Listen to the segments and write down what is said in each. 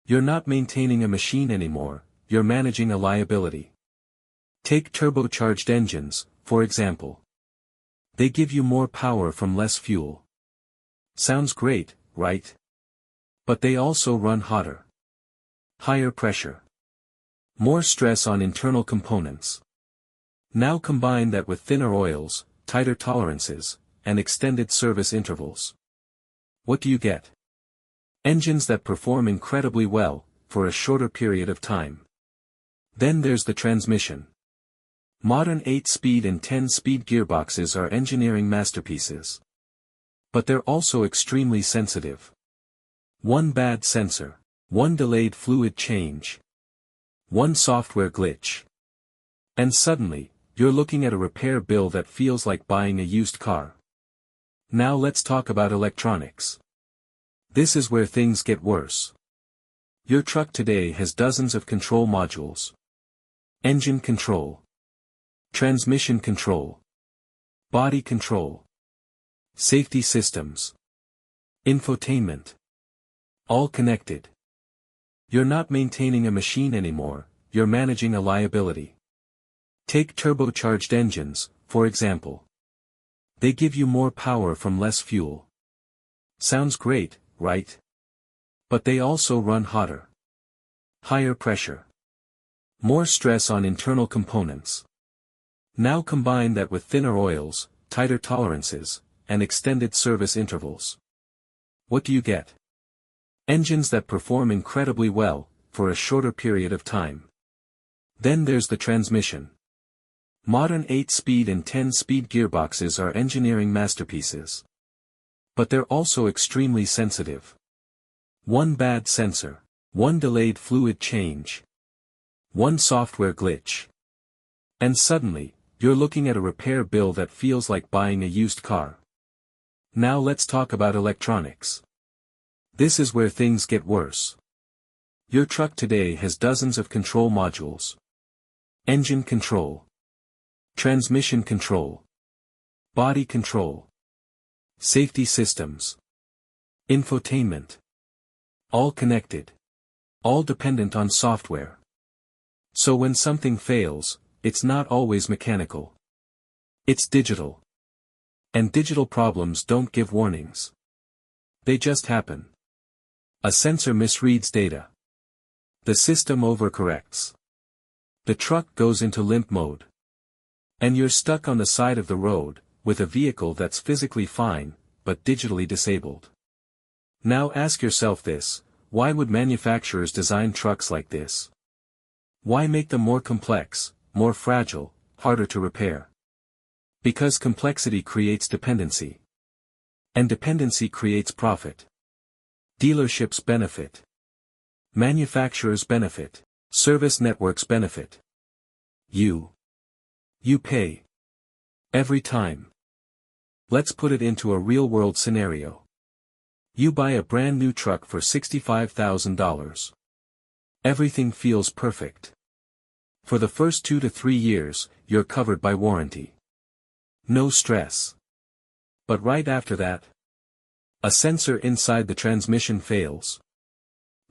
You're not maintaining a machine anymore, you're managing a liability. Take turbocharged engines, for example. They give you more power from less fuel. Sounds great, right? But they also run hotter. Higher pressure. More stress on internal components. Now combine that with thinner oils, tighter tolerances, and extended service intervals. What do you get? Engines that perform incredibly well, for a shorter period of time. Then there's the transmission. Modern 8-speed and 10-speed gearboxes are engineering masterpieces. But they're also extremely sensitive. One bad sensor, one delayed fluid change, one software glitch. And suddenly, you're looking at a repair bill that feels like buying a used car. Now let's talk about electronics. This is where things get worse. Your truck today has dozens of control modules. Engine control. Transmission control. Body control. Safety systems. Infotainment. All connected. You're not maintaining a machine anymore, you're managing a liability. Take turbocharged engines, for example. They give you more power from less fuel. Sounds great, right? But they also run hotter. Higher pressure. More stress on internal components. Now combine that with thinner oils, tighter tolerances, and extended service intervals. What do you get? Engines that perform incredibly well, for a shorter period of time. Then there's the transmission. Modern 8-speed and 10-speed gearboxes are engineering masterpieces. But they're also extremely sensitive. One bad sensor, one delayed fluid change, one software glitch. And suddenly, you're looking at a repair bill that feels like buying a used car. Now let's talk about electronics. This is where things get worse. Your truck today has dozens of control modules. Engine control. Transmission control. Body control. Safety systems. Infotainment. All connected. All dependent on software. So when something fails, it's not always mechanical. It's digital. And digital problems don't give warnings. They just happen. A sensor misreads data. The system overcorrects. The truck goes into limp mode. And you're stuck on the side of the road, with a vehicle that's physically fine, but digitally disabled. Now ask yourself this, why would manufacturers design trucks like this? Why make them more complex, more fragile, harder to repair? Because complexity creates dependency. And dependency creates profit. Dealerships benefit. Manufacturers benefit. Service networks benefit. You pay. Every time. Let's put it into a real-world scenario. You buy a brand new truck for $65,000. Everything feels perfect. For the first 2 to 3 years, you're covered by warranty. No stress. But right after that, a sensor inside the transmission fails.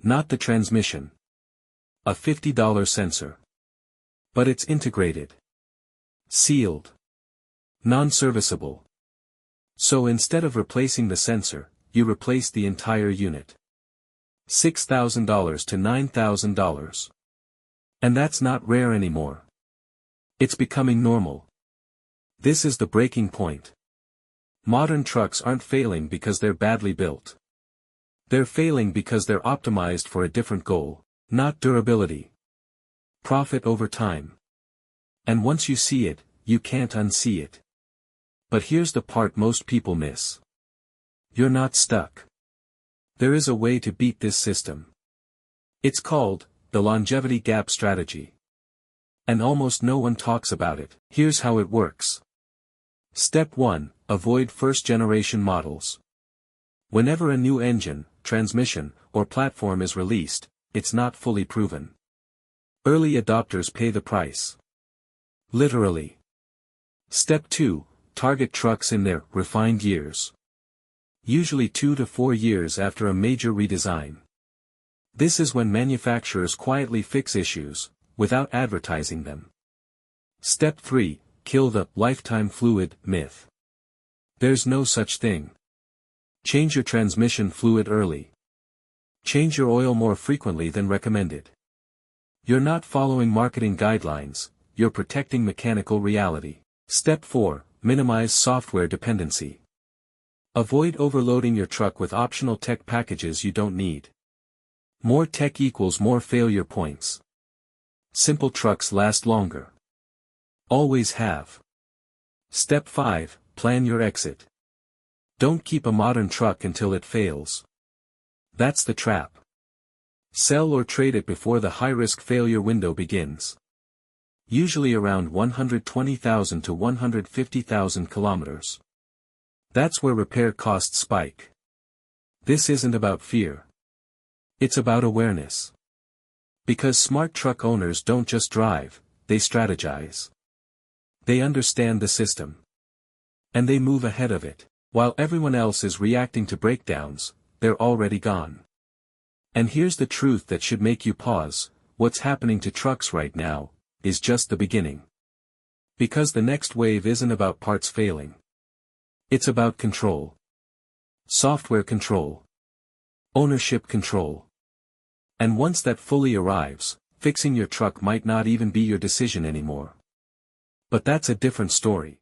Not the transmission. A $50 sensor. But it's integrated. Sealed. Non-serviceable. So instead of replacing the sensor, you replace the entire unit. $6,000 to $9,000. And that's not rare anymore. It's becoming normal. This is the breaking point. Modern trucks aren't failing because they're badly built. They're failing because they're optimized for a different goal, not durability. Profit over time. And once you see it, you can't unsee it. But here's the part most people miss. You're not stuck. There is a way to beat this system. It's called the longevity gap strategy. And almost no one talks about it. Here's how it works. Step 1. Avoid first-generation models. Whenever a new engine, transmission, or platform is released, it's not fully proven. Early adopters pay the price. Literally. Step 2. Target trucks in their refined years. Usually 2 to 4 years after a major redesign. This is when manufacturers quietly fix issues, without advertising them. Step 3. Kill the lifetime fluid myth. There's no such thing. Change your transmission fluid early. Change your oil more frequently than recommended. You're not following marketing guidelines, you're protecting mechanical reality. Step 4. Minimize software dependency. Avoid overloading your truck with optional tech packages you don't need. More tech equals more failure points. Simple trucks last longer. Always have. Step 5. Plan your exit. Don't keep a modern truck until it fails. That's the trap. Sell or trade it before the high-risk failure window begins. Usually around 120,000 to 150,000 kilometers. That's where repair costs spike. This isn't about fear. It's about awareness. Because smart truck owners don't just drive, they strategize. They understand the system. And they move ahead of it. While everyone else is reacting to breakdowns, they're already gone. And here's the truth that should make you pause: what's happening to trucks right now is just the beginning. Because the next wave isn't about parts failing. It's about control. Software control. Ownership control. And once that fully arrives, fixing your truck might not even be your decision anymore. But that's a different story.